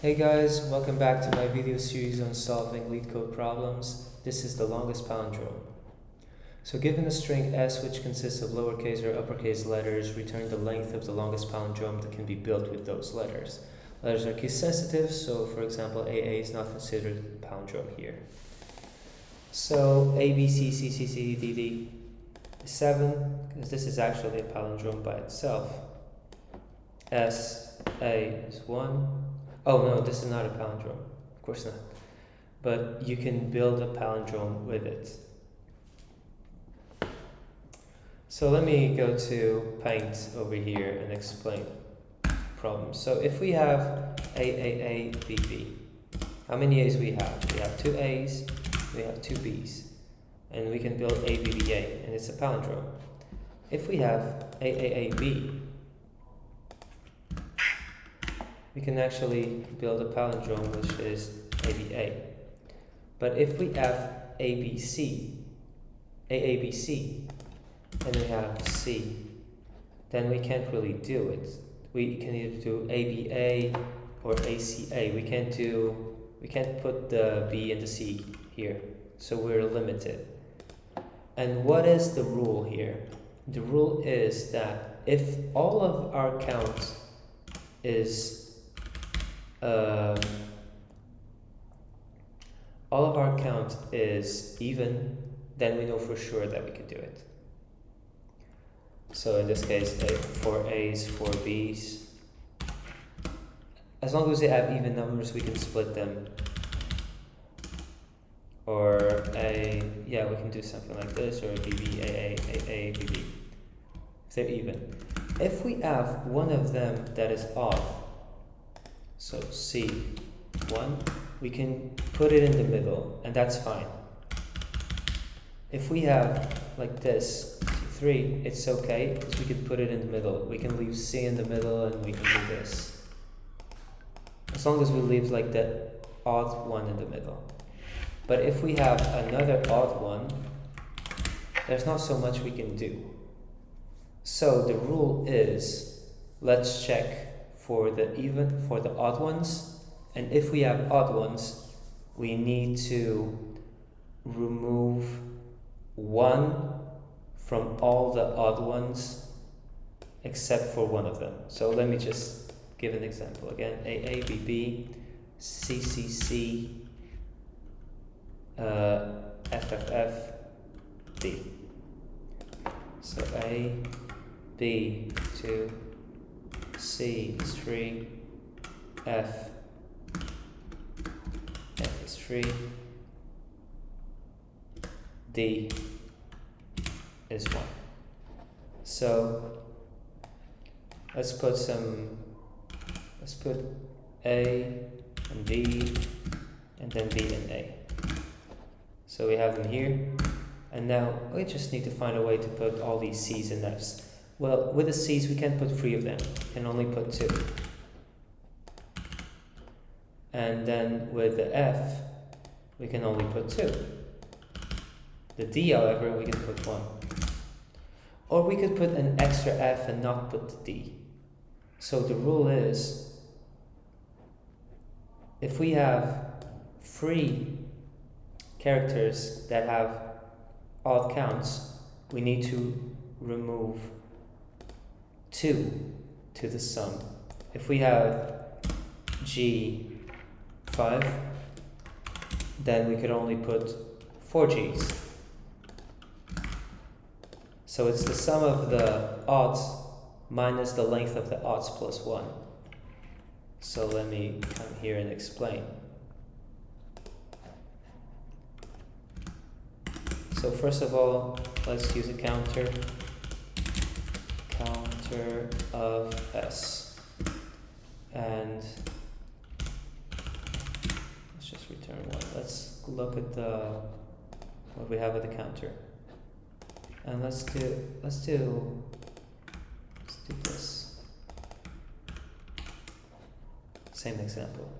Hey guys, welcome back to my video series on solving LeetCode problems. This is the longest palindrome. So given a string S which consists of lowercase or uppercase letters, return the length of the longest palindrome that can be built with those letters. Letters are case sensitive, so for example AA is not considered a palindrome here. So A, B, C, C, C, C, D, D is 7, because this is actually a palindrome by itself. S, A is 1. Oh no, this is not a palindrome. Of course not. But you can build a palindrome with it. So let me go to Paint over here and explain the problem. So if we have A, B, B, how many A's we have? We have 2 A's, we have 2 B's. And we can build A, B, B, A, and it's a palindrome. If we have A, B, we can actually build a palindrome which is ABA. But if we have ABC, AABC, and we have C, then we can't really do it. We can either do ABA or ACA. We can't put the B and the C here, so we're limited. And what is the rule here? The rule is that if all of our count is even, then we know for sure that we could do it. So in this case, 4 A's, 4 B's. As long as they have even numbers, we can split them. Or we can do something like this, or BB, AA, BB. If they're even. If we have one of them that is odd, so C1, we can put it in the middle, and that's fine. If we have like this, C3, it's okay, because we can put it in the middle. We can leave C in the middle, and we can do this. As long as we leave like the odd one in the middle. But if we have another odd one, there's not so much we can do. So the rule is, let's check for the odd ones, and if we have odd ones, we need to remove 1 from all the odd ones except for one of them. So let me just give an example again. AA, BB, CCC, FFF, D. So A, B, 2, C is 3, F is 3, D is 1. So let's put A and B, and then B and A. So we have them here, and now we just need to find a way to put all these C's and F's. Well, with the C's we can't put 3 of them, we can only put 2. And then with the F, we can only put 2. The D, however, we can put 1. Or we could put an extra F and not put the D. So the rule is, if we have 3 characters that have odd counts, we need to remove 2 to the sum. If we have G5, then we could only put 4 G's. So it's the sum of the odds minus the length of the odds plus 1. So let me come here and explain. So first of all, let's use a counter of S, and let's just return 1. Let's look at what we have at the counter, and let's do this same example.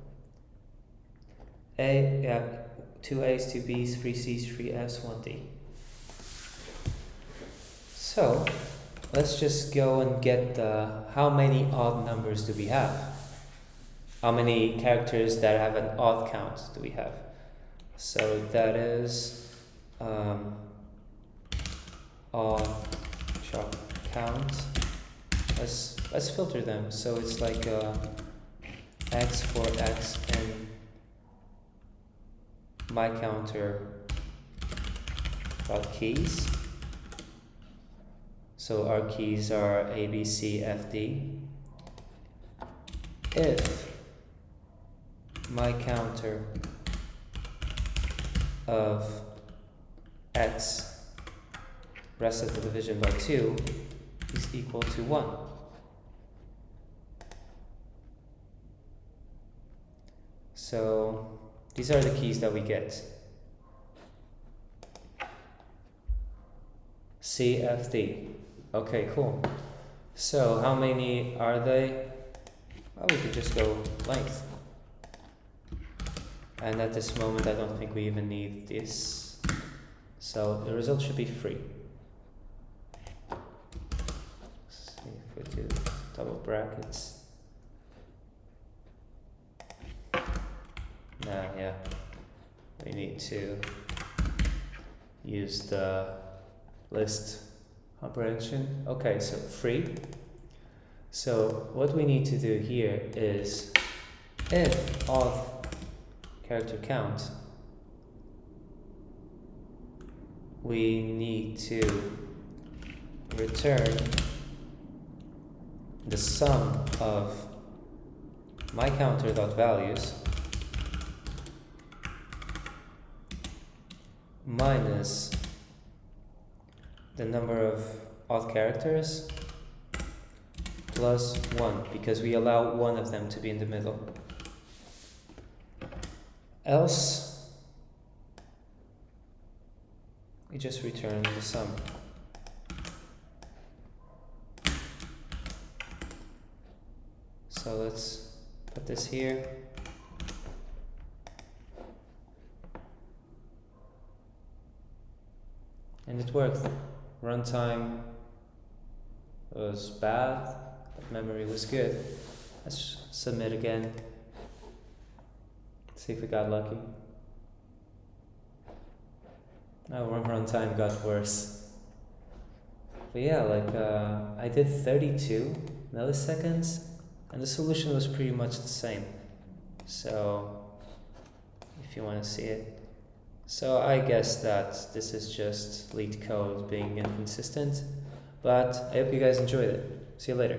A, we have 2 A's, 2 B's, 3 C's, 3 F's, 1 D. So let's just go and get how many odd numbers do we have? how many characters that have an odd count do we have. So that is odd chop count. Let's filter them. So it's like x for x and my counter dot keys. So our keys are A, B, C, F, D. If my counter of x rest of the division by 2 is equal to 1. So these are the keys that we get. C, F, D. Okay, cool. So how many are they? Well, we could just go length. And at this moment, I don't think we even need this. So the result should be 3. Let's see if we do double brackets. Nah, yeah. We need to use the list comprehension. Okay, so 3. So what we need to do here is if of character count, we need to return the sum of my counter dot values minus the number of odd characters plus 1, because we allow one of them to be in the middle. Else, we just return the sum. So let's put this here. And it worked. Runtime was bad, but memory was good. Let's submit again. See if we got lucky. No, runtime got worse. But yeah, like I did 32 milliseconds, and the solution was pretty much the same. So if you want to see it. So I guess that this is just LeetCode being inconsistent, but I hope you guys enjoyed it. See you later.